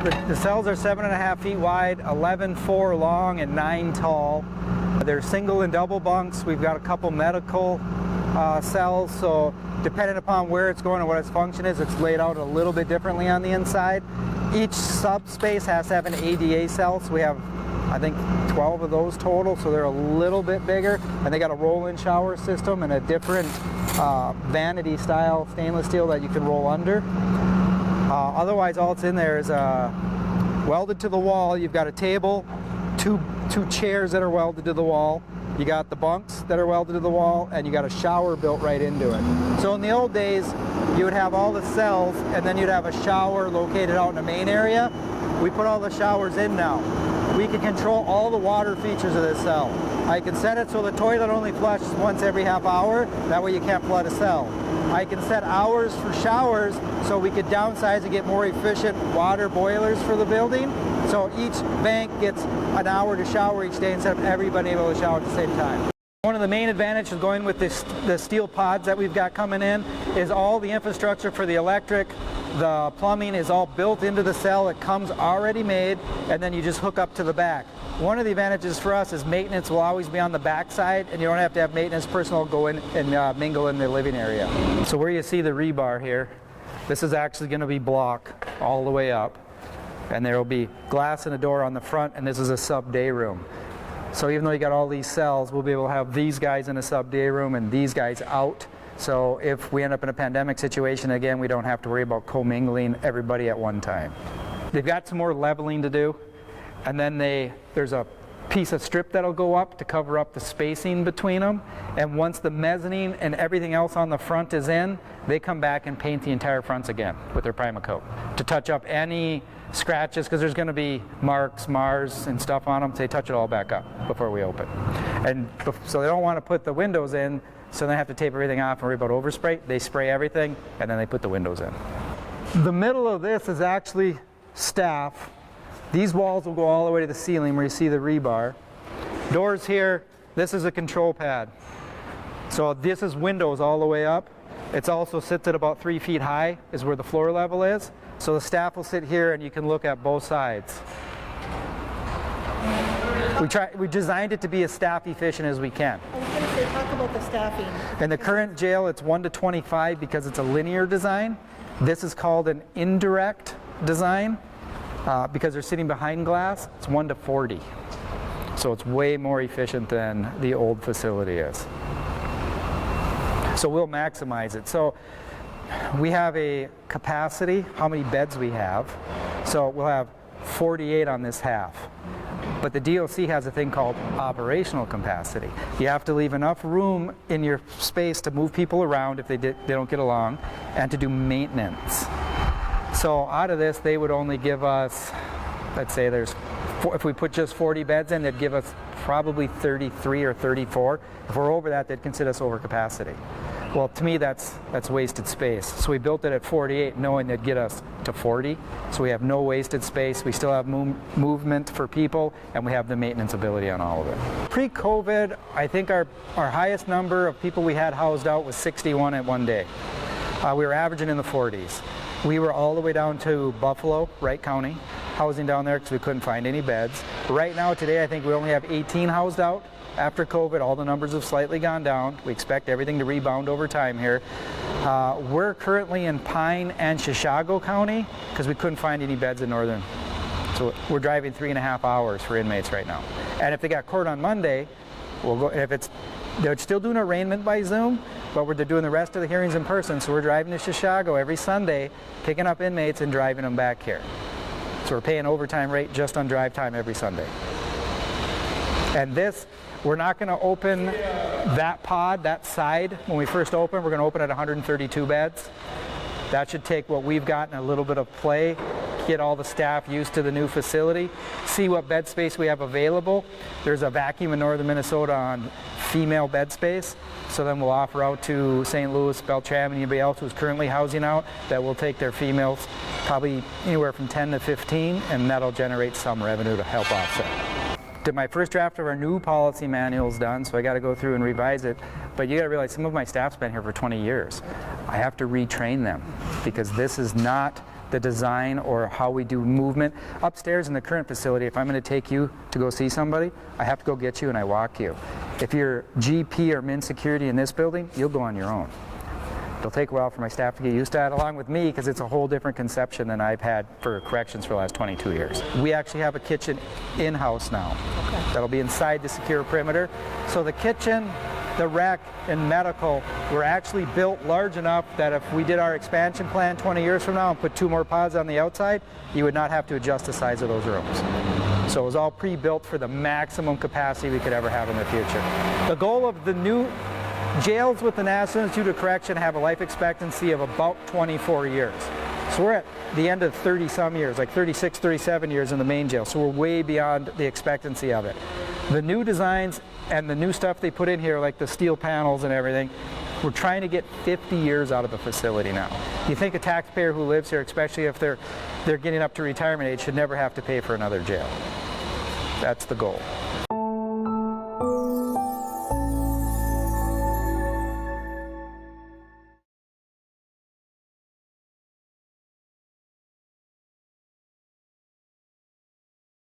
The cells are 7.5 feet wide, 11.4 long, and 9 tall. They're single and double bunks. We've got a couple medical cells, so depending upon where it's going and what its function is, it's laid out a little bit differently on the inside. Each subspace has to have an ADA cell, so we have, I think, 12 of those total, so they're a little bit bigger, and they got a roll-in shower system and a different vanity style stainless steel that you can roll under. Otherwise, all it's in there is welded to the wall. You've got a table, two chairs that are welded to the wall. You got the bunks that are welded to the wall, and you got a shower built right into it. So in the old days, you would have all the cells, and then you'd have a shower located out in the main area. We put all the showers in now. We can control all the water features of this cell. I can set it so the toilet only flushes once every half hour. That way you can't flood a cell. I can set hours for showers so we could downsize and get more efficient water boilers for the building. So each bank gets an hour to shower each day instead of everybody able to shower at the same time. One of the main advantages of going with the steel pods that we've got coming in is all the infrastructure for the electric, the plumbing is all built into the cell. It comes already made, and then you just hook up to the back. One of the advantages for us is maintenance will always be on the back side, and you don't have to have maintenance personnel go in and mingle in the living area. So where you see the rebar here, this is actually going to be block all the way up, and there will be glass and a door on the front, and this is a sub day room. So even though you got all these cells, we'll be able to have these guys in a sub day room and these guys out. So if we end up in a pandemic situation again, we don't have to worry about commingling everybody at one time. They've got some more leveling to do, and then there's a piece of strip that'll go up to cover up the spacing between them. And once the mezzanine and everything else on the front is in, they come back and paint the entire fronts again with their Primacoat to touch up any scratches, because there's going to be marks, Mars, and stuff on them. So they touch it all back up before we open. And so they don't want to put the windows in, so they have to tape everything off and worry about overspray. They spray everything, and then they put the windows in. The middle of this is actually staff. These walls will go all the way to the ceiling where you see the rebar. Doors here, this is a control pad. So this is windows all the way up. It also sits at about 3 feet high, is where the floor level is. So the staff will sit here and you can look at both sides. We designed it to be as staff efficient as we can. I was going to say, talk about the staffing. In the current jail, it's 1 to 25 because it's a linear design. This is called an indirect design because they're sitting behind glass. It's 1 to 40. So it's way more efficient than the old facility is. So we'll maximize it. So we have a capacity, how many beds we have. So we'll have 48 on this half. But the DOC has a thing called operational capacity. You have to leave enough room in your space to move people around if they don't get along, and to do maintenance. So out of this, they would only give us, let's say if we put just 40 beds in, they'd give us probably 33 or 34. If we're over that, they'd consider us over capacity. Well, to me, that's wasted space. So we built it at 48, knowing they'd get us to 40. So we have no wasted space. We still have movement for people, and we have the maintenance ability on all of it. Pre-COVID, I think our highest number of people we had housed out was 61 at one day. We were averaging in the 40s. We were all the way down to Buffalo, Wright County, housing down there because we couldn't find any beds. Right now, today, I think we only have 18 housed out. After COVID, all the numbers have slightly gone down. We expect everything to rebound over time here. We're currently in Pine and Chisago County because we couldn't find any beds in Northern. So we're driving 3.5 hours for inmates right now. And if they got court on Monday, we'll go. They're still doing arraignment by Zoom, but they're doing the rest of the hearings in person. So we're driving to Chisago every Sunday, picking up inmates and driving them back here. So we're paying overtime rate just on drive time every Sunday. And this, we're not going to open that pod, that side. When we first open, we're going to open at 132 beds. That should take what we've got in a little bit of play, get all the staff used to the new facility, see what bed space we have available. There's a vacuum in northern Minnesota on female bed space, so then we'll offer out to St. Louis, Beltram, and anybody else who's currently housing out that will take their females, probably anywhere from 10 to 15, and that'll generate some revenue to help offset. Did my first draft of our new policy manuals done, so I got to go through and revise it. But you got to realize some of my staff's been here for 20 years. I have to retrain them because this is not the design or how we do movement. Upstairs in the current facility, if I'm going to take you to go see somebody, I have to go get you and I walk you. If you're GP or min security in this building, you'll go on your own. It'll take a while for my staff to get used to that, along with me, because it's a whole different conception than I've had for corrections for the last 22 years. We actually have a kitchen in-house now. Okay. That'll be inside the secure perimeter. So the kitchen, the rec, and medical were actually built large enough that if we did our expansion plan 20 years from now and put 2 more pods on the outside, you would not have to adjust the size of those rooms. So it was all pre-built for the maximum capacity we could ever have in the future. The goal of the new jails with the National Institute of Correction have a life expectancy of about 24 years. So we're at the end of 30-some years, like 36, 37 years in the main jail. So we're way beyond the expectancy of it. The new designs and the new stuff they put in here, like the steel panels and everything, we're trying to get 50 years out of the facility now. You think a taxpayer who lives here, especially if they're getting up to retirement age, should never have to pay for another jail. That's the goal.